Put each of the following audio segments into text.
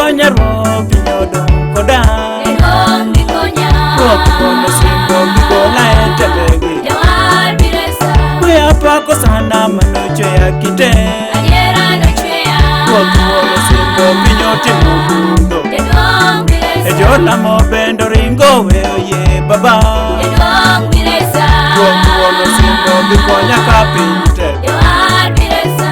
konya ro pinyodo koda Edong bikonya Ruok kono simbo bigola etebegi Jawar biresa Kuya pako sana manocho ya kite Adiera no chweya Ruok kono simbo pinyoti mundo Edong biresa Ejola mo bendo ringo weo ye baba Edong biresa Ruok kono simbo bikonya kapinte Jawar biresa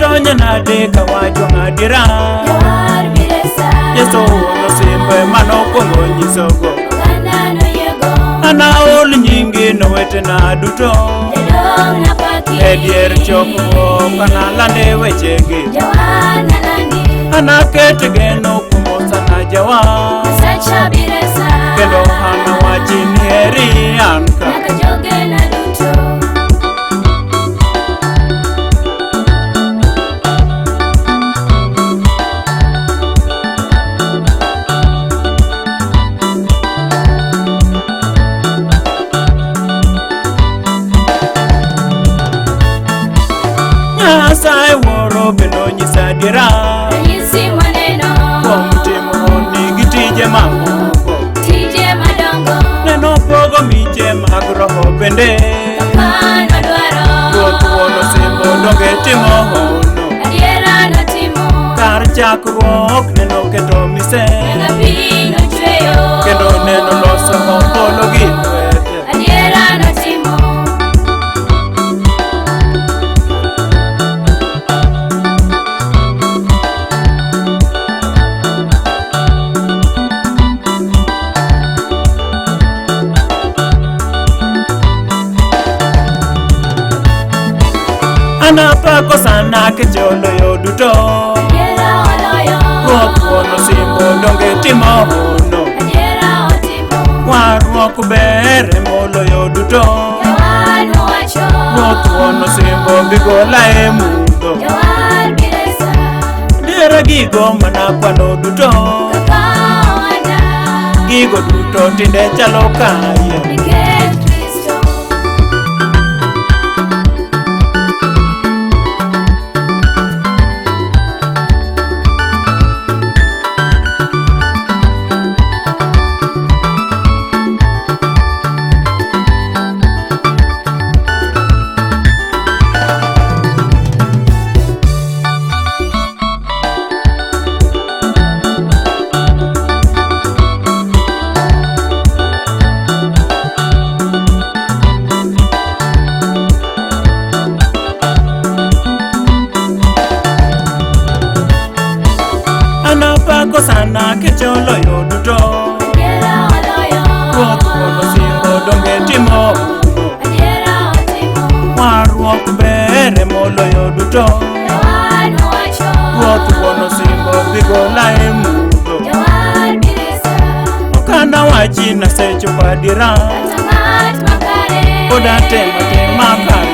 Tonya na de kawajo ngadira Jawar biresa Yeso wono simbe mano kongo nyisogo Kanda no yego Ana ol nyingi no wete na duto Edong na paki Edier choko kana lande wechegi Jawar na landi Ana kete geno kumosa na jawa Sacha biresa Kendo hana wachini heri anka Naka joge na duto Nyasai woro bendo nyisa dira Nanyisi maneno Kwa mtimo nigi tije mamoko Tije madongo Neno pogo miche magroho bende Kapano dwaro Ruoth wono simbo donge timo hono Adiera no timo Kar chakruok neno keto mise Nyaka pino chweyo Kendo neno loso hopolo gi lwete Adiera no timo Ana pako sana kejolo yo duto Adiera oloyo Ruoth wono simbo donge timo hono Adiera otimo Waruok bere molo yo duto Jawar no wacho Ruoth wono simbo bigola e mundo Jawar biresa Diere gigo mana kwano duto Kaka wana Gigo duto tinde chalo kaye Nikech Kristo Ana pako sana kejolo yo duto Adiera oloyo Ruoth wono simbo donge timo hono Adiera otimo Waruok bere molo yo duto Jawar no wacho Ruoth wono simbo bigola e mundo Jawar biresa Okana wachi na secho padira Kata ng'at makare Koda tema tema kare